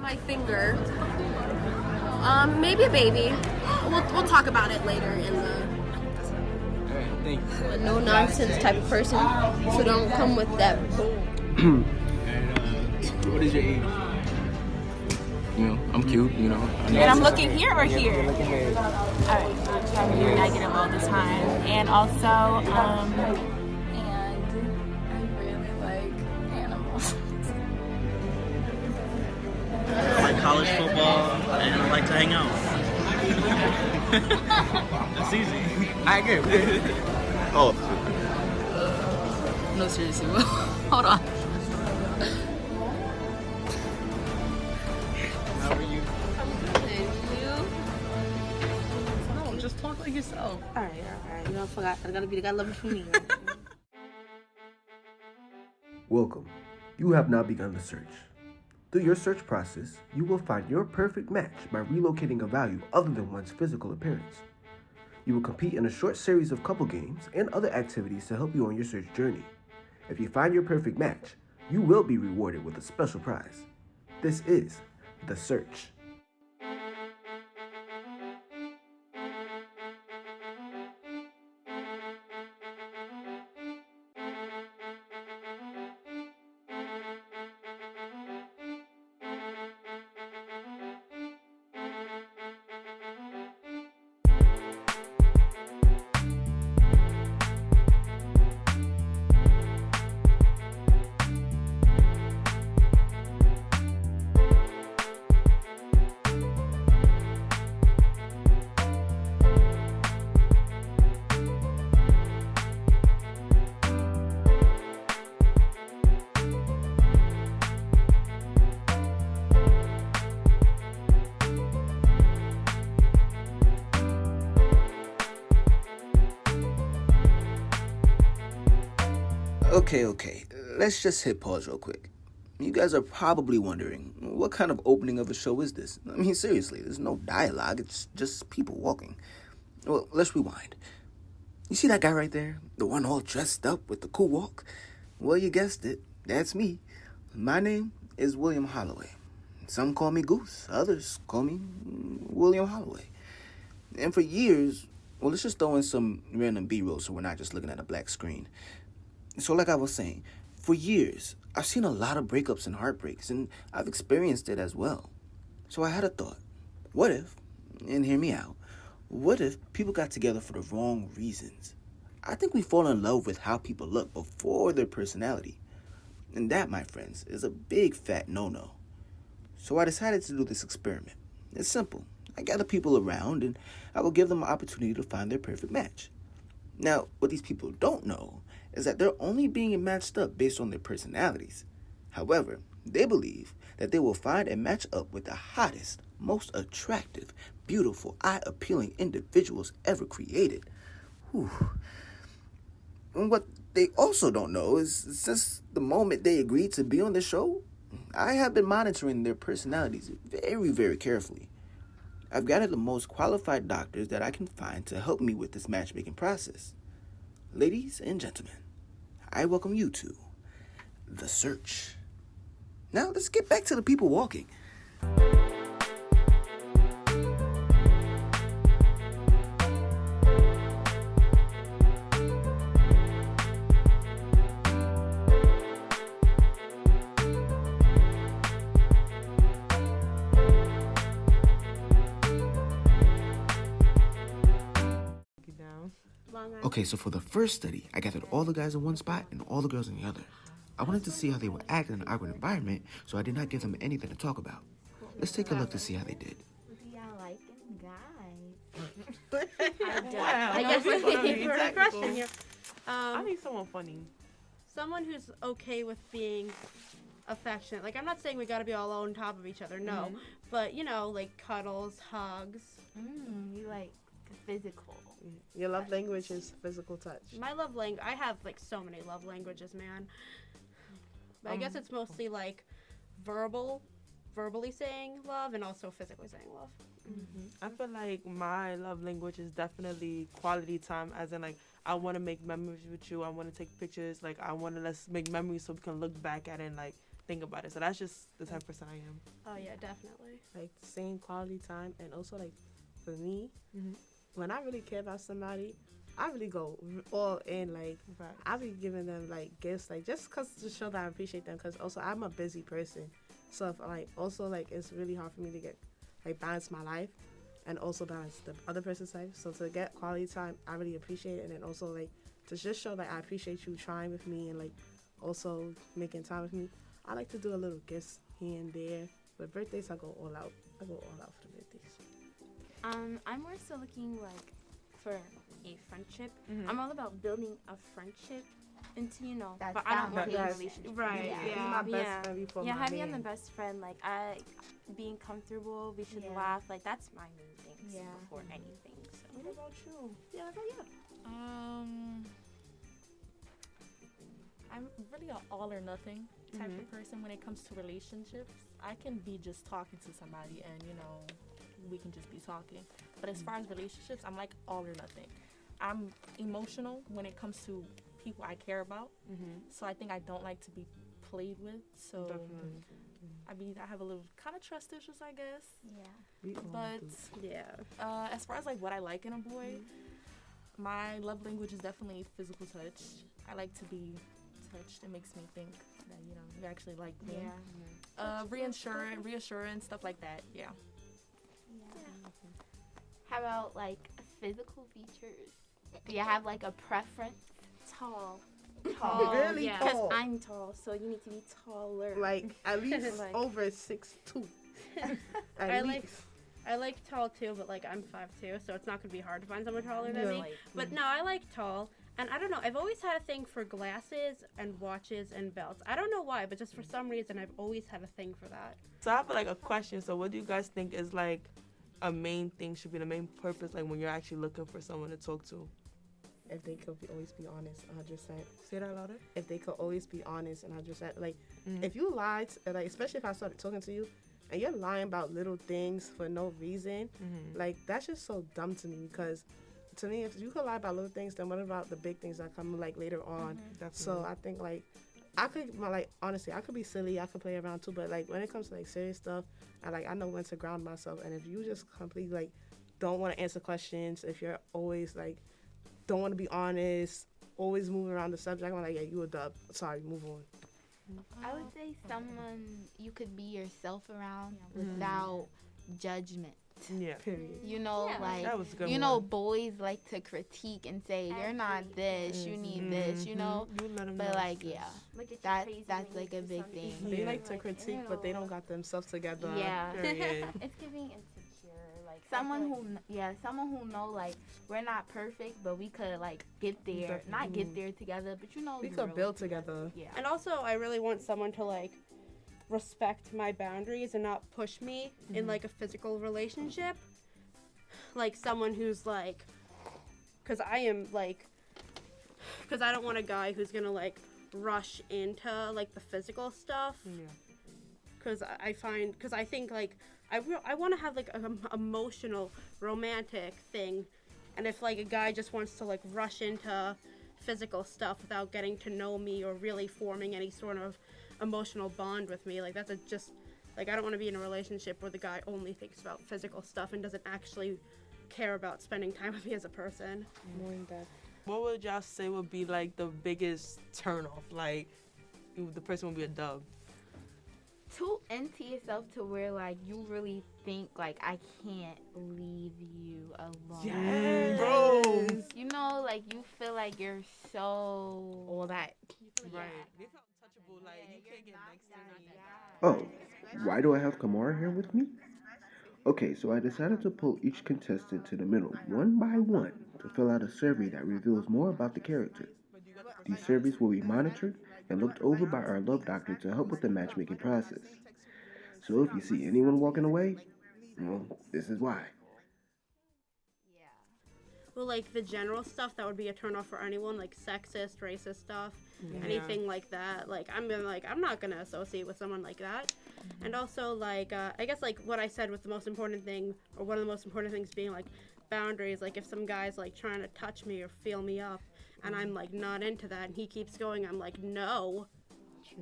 my finger. Maybe a baby. We'll talk about it later in the... Alright, thanks. A no-nonsense type of person, so don't come with that bull. What is your age? You know, I'm cute, you know. And I'm looking here or here? You're looking here. Alright, trying to be negative all the time. And also, And I really like animals. I like college football and I like to hang out. That's easy. I agree. Oh, No, seriously. Hold on. How are you? No, just talk like yourself. All right. You know, I forgot. I gotta be the guy loving for me. Welcome. You have now begun the search. Through your search process, you will find your perfect match by relocating a value other than one's physical appearance. You will compete in a short series of couple games and other activities to help you on your search journey. If you find your perfect match, you will be rewarded with a special prize. This is The Search. Okay. Let's just hit pause real quick. You guys are probably wondering, what kind of opening of a show is this? I mean, seriously, there's no dialogue. It's just people walking. Well, let's rewind. You see that guy right there? The one all dressed up with the cool walk? Well, you guessed it. That's me. My name is William Holloway. Some call me Goose. Others call me William Holloway. And for years, well, let's just throw in some random B-roll so we're not just looking at a black screen. So like I was saying, for years, I've seen a lot of breakups and heartbreaks, and I've experienced it as well. So I had a thought. What if, and hear me out, what if people got together for the wrong reasons? I think we fall in love with how people look before their personality. And that, my friends, is a big fat no-no. So I decided to do this experiment. It's simple. I gather people around, and I will give them an opportunity to find their perfect match. Now, what these people don't know is that they're only being matched up based on their personalities. However, they believe that they will find and match up with the hottest, most attractive, beautiful, eye-appealing individuals ever created. Whew. And what they also don't know is, since the moment they agreed to be on the show, I have been monitoring their personalities very, very carefully. I've gathered the most qualified doctors that I can find to help me with this matchmaking process. Ladies and gentlemen, I welcome you to The Search. Now, let's get back to the people walking. Okay, so for the first study, I gathered all the guys in one spot and all the girls in the other. I wanted to see how they would act in an awkward environment, so I did not give them anything to talk about. Let's take a look to see how they did. Y'all liking guys? I guess we're looking for a question here. I need someone funny. Someone who's okay with being affectionate. Like, I'm not saying we gotta be all on top of each other, no. But, you know, like cuddles, hugs. You like physical. Your love language is physical touch. My love language, I have like so many love languages, man. But I guess it's mostly like verbally saying love and also physically saying love. I feel like my love language is definitely quality time, as in like I want to make memories with you. I want to take pictures. Like I want to let's make memories so we can look back at it and like think about it. So that's just the type of person I am. Oh yeah, definitely. Like same quality time, and also like for me, when I really care about somebody, I really go all in. Like I be giving them like gifts, like just cause to show that I appreciate them. Cause also I'm a busy person, so if, like also like it's really hard for me to get like balance my life, and also balance the other person's life. So to get quality time, I really appreciate it, and then also like to just show that I appreciate you trying with me and like also making time with me. I like to do a little gifts here and there. But birthdays, I go all out. I go all out for the birthdays. I'm more so looking like for a friendship. I'm all about building a friendship into, you know, That's but I don't want a foundation. relationship. Right. Yeah. Be my best friend before Yeah, my have me on man. the best friend. Like being comfortable, we should Yeah. laugh. Like that's my main things Yeah. before anything. So. What about you? Yeah, what about you? I'm really an all or nothing type of person when it comes to relationships. I can be just talking to somebody and, you know, we can just be talking. But as far as relationships, I'm like all or nothing. I'm emotional when it comes to people I care about. So I think I don't like to be played with. So Definitely. I have a little kind of trust issues, I guess. Yeah. We all But do. Yeah. as far as like what I like in a boy, my love language is definitely physical touch. I like to be touched. It makes me think that, you know, you actually like me. Reassurance, stuff like that. Yeah. How about like physical features? Do you have like a preference? Tall. Tall. Really Yeah. tall. Because I'm tall, so you need to be taller. Like at least Like- over 6'2". At I least. like tall too, but like I'm 5'2", so it's not gonna be hard to find someone taller than Yeah. me. But no, I like tall. And I don't know, I've always had a thing for glasses and watches and belts. I don't know why, but just for some reason I've always had a thing for that. So I have like a question. So what do you guys think is like a main thing, should be the main purpose, like when you're actually looking for someone to talk to? If they could always be honest, 100%. Say that louder. If they could always be honest and 100%. Like, if you lied, like especially if I started talking to you, and you're lying about little things for no reason, like that's just so dumb to me. Because to me, if you could lie about little things, then what about the big things that come like later on? So I think like I could like honestly, I could be silly, I could play around too, but like when it comes to like serious stuff, I know when to ground myself. And if you just completely like don't want to answer questions, if you're always like don't want to be honest, always moving around the subject, I'm like, yeah, you a dub. Sorry, move on. I would say someone you could be yourself around without judgment. Yeah. Period. You know, Yeah. like, That was a good you one. know, boys like to critique and say, you're not this, you need this, you know? You let 'em But, know. like, yeah, Look at that's crazy like a big thing. They Yeah. like to critique, but they don't got themselves together. Yeah. Period. It's giving insecure. Like Someone I feel who, someone who know, like, we're not perfect, but we could, like, get there. Not get there together, but, you know, We grow could build together. Yeah. And also, I really want someone to like respect my boundaries and not push me in like a physical relationship. Like someone who's like, because I don't want a guy who's gonna like rush into like the physical stuff. Yeah. Because I think like I want to have like an emotional, romantic thing, and if like a guy just wants to like rush into physical stuff without getting to know me or really forming any sort of emotional bond with me, like that's just like I don't want to be in a relationship where the guy only thinks about physical stuff and doesn't actually care about spending time with me as a person. What would y'all say would be like the biggest turnoff? Like the person would be a dub. Too into yourself to where, like, you really think, like, I can't leave you alone. Yes, bro. You know, like, you feel like you're so... All that. Yeah. Right. They felt touchable. Like you can't get next to me. Oh, why do I have Kamara here with me? Okay, so I decided to pull each contestant to the middle, one by one, to fill out a survey that reveals more about the character. These surveys will be monitored and looked over by our love doctor to help with the matchmaking process. So if you see anyone walking away, well, this is why. Well, like the general stuff that would be a turnoff for anyone, like sexist, racist stuff, anything like that. Like I'm not gonna associate with someone like that. And also like I guess like what I said with the most important thing, or one of the most important things being like boundaries. Like if some guy's like trying to touch me or feel me up, and I'm like not into that, and he keeps going, I'm like no.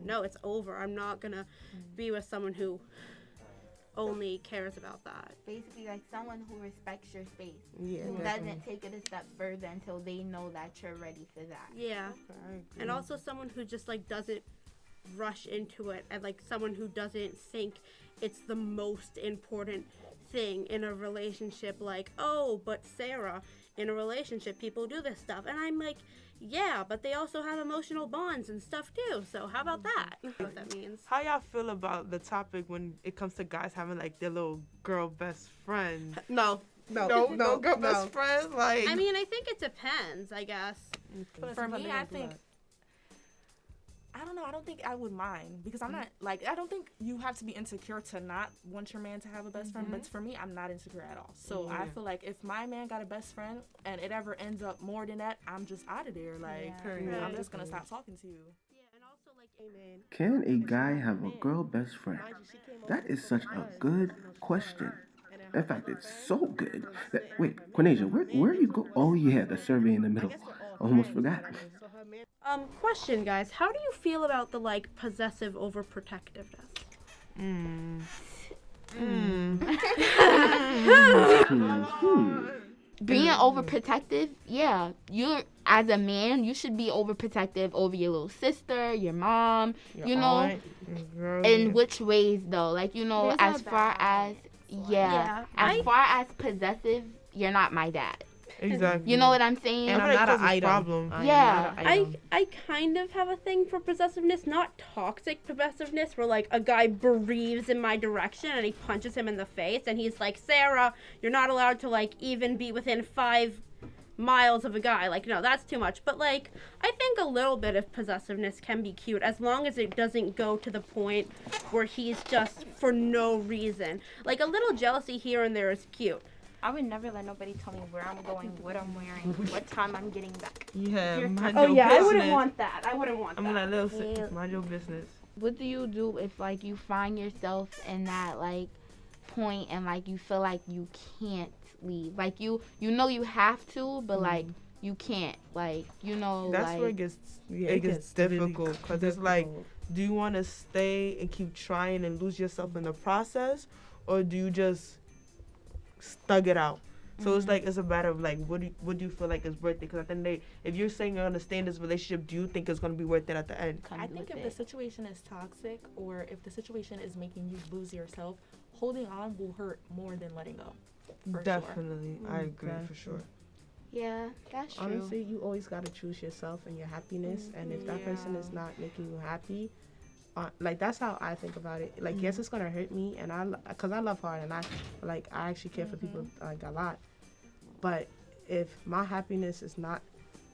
no, it's over. I'm not gonna be with someone who only cares about that. Basically, like someone who respects your space. Yeah, Who definitely. doesn't take it a step further until they know that you're ready for that. Yeah. Okay, I agree. And also someone who just like doesn't rush into it, and like someone who doesn't think it's the most important thing in a relationship. Like, oh, but Sarah, in a relationship, people do this stuff. And I'm like, yeah, but they also have emotional bonds and stuff too. So how about that? I don't know what that means. How y'all feel about the topic when it comes to guys having like their little girl best friend? No No girl best friends. Like, I mean, I think it depends, I guess. For me, I think, I don't know, I don't think I would mind, because I'm not, like, I don't think you have to be insecure to not want your man to have a best friend, but for me, I'm not insecure at all. So I feel like if my man got a best friend and it ever ends up more than that, I'm just out of there. Like, I'm just going to stop talking to you. Yeah, and also like, amen. Can a guy have a girl best friend? That is such a good question. In fact, it's so good that, wait, Quinasia, where you go? Oh yeah, the survey in the middle. Almost forgot. Question, guys. How do you feel about the like possessive overprotectiveness? Being overprotective, yeah. You're, as a man, you should be overprotective over your little sister, your mom, you know. aunt, your girl, In which ways, though? Like, you know, There's as no far bad as, Yeah, as far as possessive, you're not my dad. Exactly. You know what I'm saying? And I'm not an item. Problem. Yeah. I kind of have a thing for possessiveness, not toxic possessiveness, where like a guy breathes in my direction and he punches him in the face and he's like, Sarah, you're not allowed to like even be within 5 miles of a guy. Like, no, that's too much. But like, I think a little bit of possessiveness can be cute, as long as it doesn't go to the point where he's just for no reason. Like, a little jealousy here and there is cute. I would never let nobody tell me where I'm going, what I'm wearing, what time I'm getting back. Yeah, mind Oh your yeah, business. I wouldn't want that. I wouldn't want I'm that. like, little, mind your business. What do you do if, like, you find yourself in that, like, point and, like, you feel like you can't leave? Like, you know you have to, but, like, you can't. Like, you know, That's like... where it gets difficult, because it's like, do you want to stay and keep trying and lose yourself in the process, or do you just thug it out? So it's like, it's a matter of like, what do you feel like is worth it? Because at the end of the day, if you're saying you're going to stay in this relationship, do you think it's going to be worth it at the end? I think if the situation is toxic, or if the situation is making you lose yourself, holding on will hurt more than letting go. Definitely. I agree, for sure. Yeah, that's true. Honestly, you always got to choose yourself and your happiness. And if that person is not making you happy, like, that's how I think about it. Like, yes, it's gonna hurt me, and because I love hard, and I actually care for people like a lot. But if my happiness is not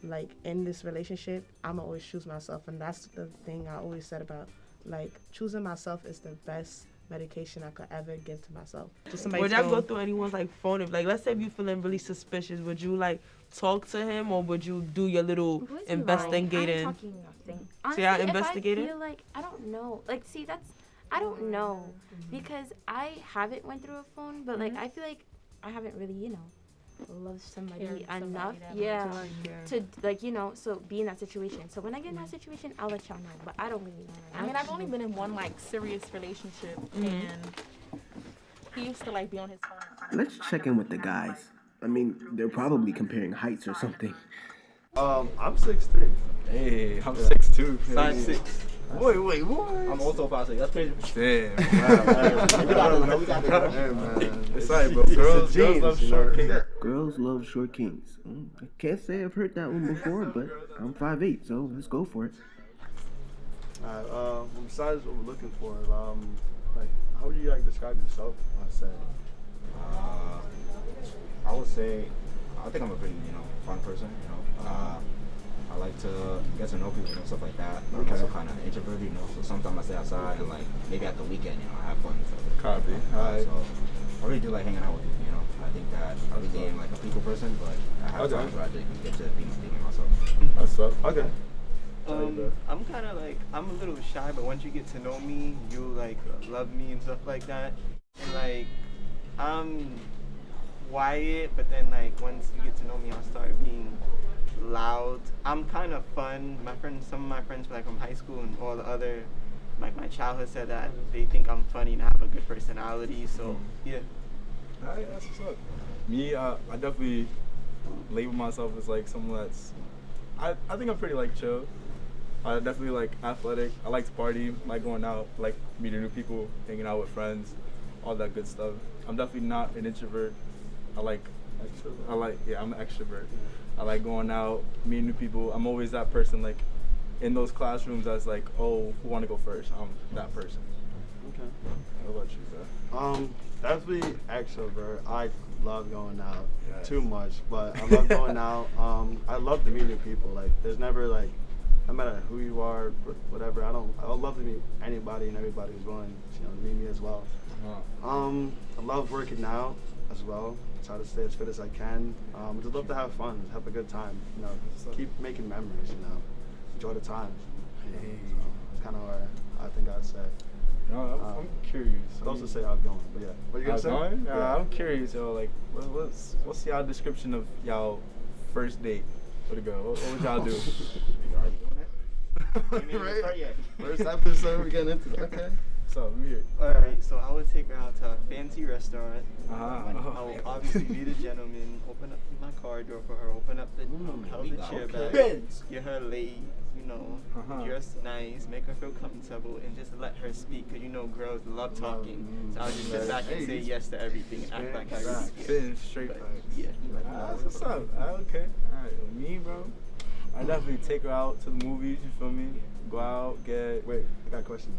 like in this relationship, I'ma always choose myself, and that's the thing I always said about, like, choosing myself is the best medication I could ever give to myself. Just somebody. Would y'all go through anyone's like phone? If, like, let's say if you feeling really suspicious, would you like talk to him, or would you do your little investigating? I'm talking nothing. So y'all Honestly, investigated? I feel like, I don't know. Like, see, I don't know. Because I haven't went through a phone, but like, I feel like I haven't really, you know, loved somebody enough. To like, you know, so be in that situation. So when I get in that situation, I'll let y'all know. But I don't really know. I mean, I've only been in one, like, serious relationship, and he used to, like, be on his phone. Let's check in with the guys. I mean, they're probably comparing heights or something. I'm 6'3". Hey, I'm 6'2". 5'6". Wait, what? I'm also 5'6". That's crazy. Damn. We got to Hey, man. It's like, bro. Girls love short kings. Girls love short kings. I can't say I've heard that one before, but I'm 5'8", so let's go for it. Besides what we're looking for, like, how would you like describe yourself? I would say, I think I'm a pretty, fun person, I like to get to know people and stuff like that. But I'm also kind of introverted, so sometimes I stay outside and, like, maybe at the weekend, I have fun and stuff. Copy. So I really do like hanging out with you, I think that I really am like a people person, but I have times where I just get to be myself. That's up. Okay. I'm kind of like, I'm a little shy, but once you get to know me, you'll like love me and stuff like that. And like, I'm quiet, but then like once you get to know me, I'll start being loud. I'm kind of fun. Some of my friends like from high school and all the other, like my childhood, said that they think I'm funny and I have a good personality. So yeah. Alright, that's what's up. Me, I definitely label myself as like someone that's, I think I'm pretty like chill. I definitely like athletic. I like to party, like going out, like meeting new people, hanging out with friends, all that good stuff. I'm definitely not an introvert. I'm an extrovert. I like going out, meeting new people. I'm always that person like in those classrooms that's like, oh, who want to go first? I'm that person. Okay. What about you, sir? Definitely extrovert. I love going out too much, but I love going out. I love to meet new people. Like, there's never like, no matter who you are, whatever. I love to meet anybody and everybody who's willing, to meet me as well. I love working out as well. Try to stay as fit as I can. Just love to have fun, just have a good time. Keep making memories. Enjoy the time. It's kind of where I think I'd say. No, I'm curious. Supposed to say outgoing, but yeah. What you gonna say? Outgoing? Yeah. I'm curious, yo. Like, what's y'all description of y'all first date? Where'd it go? What would y'all do? Right? First episode, we're getting into it. Okay. So weird. Alright, so I would take her out to a fancy restaurant. I will obviously be the gentleman, open up my car door for her, open up the chair back, get her laid, dress nice, make her feel comfortable, and just let her speak, because girls love talking. So I'll just sit back and say yes to everything and act like I really care. Sitting straight back. Yeah. What's up? Okay. Alright, me, bro. I definitely take her out to the movies, you feel me? Go out, get... Wait, I got a question.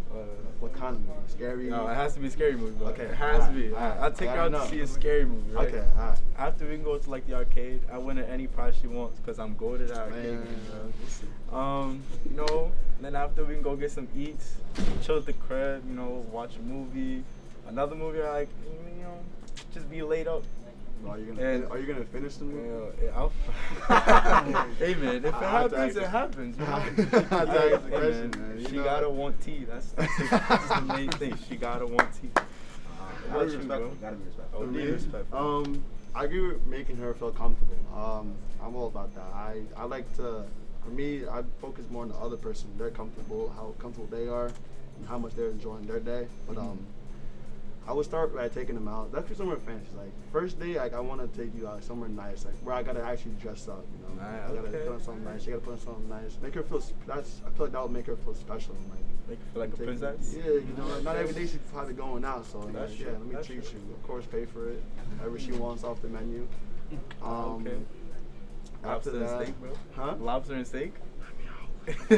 What kind of movie? Scary? No, it has to be a scary movie, bro. Okay. It has to be. I'll take her out to see a scary movie, right? Okay, alright. After we can go to, like, the arcade, I win at any prize she wants, because I'm good at that arcade game, bro. Then after we can go get some eats, chill at the crib, watch a movie. Another movie, like, just be laid up. Are you gonna finish the movie? Hey man, if it happens, it happens. She gotta want tea. That's the main thing. She gotta want tea. Gotta be respectful. I agree with making her feel comfortable. I'm all about that. I like to. For me, I focus more on the other person. They're comfortable, how comfortable they are, and how much they're enjoying their day. But I would start by taking them out. That's somewhere fancy. Like, first day, like, I want to take you out somewhere nice, like, where I got to actually dress up, I got to put on something nice. You got to put on something nice. Make her feel, I feel like that would make her feel special. Like, make her feel like a princess? Yeah, not every day she's probably going out, so, let me treat you. Of course, pay for it. Whatever she wants off the menu. Lobster and steak, bro? Huh? Lobster and steak? If she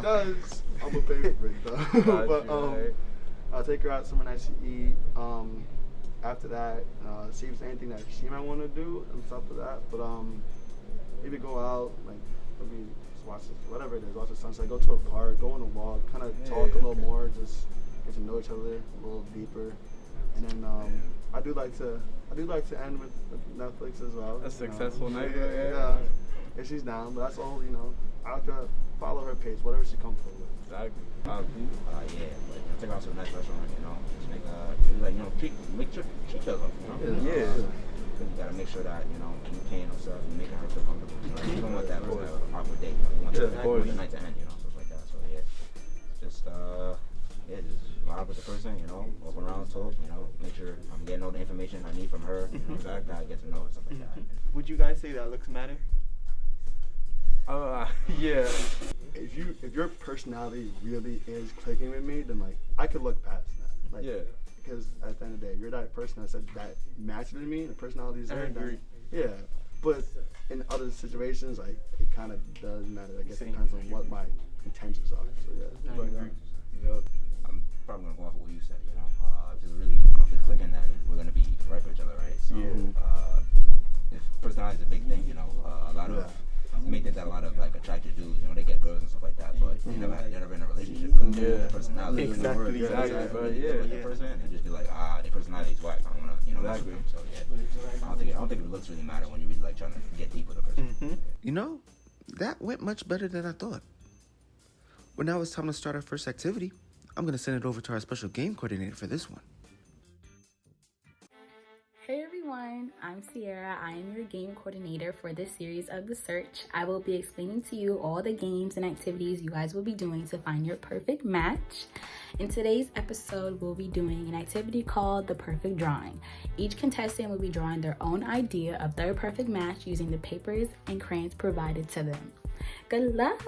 does, I'm going to pay for it, though. But, I'll take her out somewhere nice to eat. After that, see if there's anything that she might want to do and stuff like that. But maybe go out, like maybe watch whatever it is, watch the sunset, go to a park, go on a walk, kind of talk a little more, just get to know each other a little deeper. And then I do like to end with Netflix as well. A successful night. Yeah. If she's down, but that's all. I like to follow her pace, whatever she's comfortable with. Exactly. But take her out to a nice restaurant, just make treat yourself, Yeah. You gotta make sure that, you're paying herself and making her feel comfortable. You don't want that awkward date, you want the night to end, stuff like that. So just vibe with the person, walk around, talk, make sure I'm getting all the information I need from her, so I gotta get to know her, stuff like that. Would you guys say that looks matter? Yeah. If your personality really is clicking with me, then I could look past that. Because at the end of the day, you're that person that said that matched with me. The personality is there. Yeah. But in other situations, it kind of does matter. I guess it depends on what my intentions are. So yeah. I agree. I'm probably gonna go off of what you said. If it's really if it's clicking, then we're gonna be right for each other, right? So if personality is a big thing, a lot of. You may think that a lot of attractive dudes, they get girls and stuff like that, but they're never in a relationship because their personality. Exactly. The person and just be like, their personality is whack. I don't wanna, mess with them. So I don't think it looks really matter when you really trying to get deep with a person. That went much better than I thought. Well, now it's time to start our first activity. I'm gonna send it over to our special game coordinator for this one. Hey everyone, I'm Sierra. I am your game coordinator for this series of The Search. I will be explaining to you all the games and activities you guys will be doing to find your perfect match. In today's episode, we'll be doing an activity called The Perfect Drawing. Each contestant will be drawing their own idea of their perfect match using the papers and crayons provided to them. Good luck!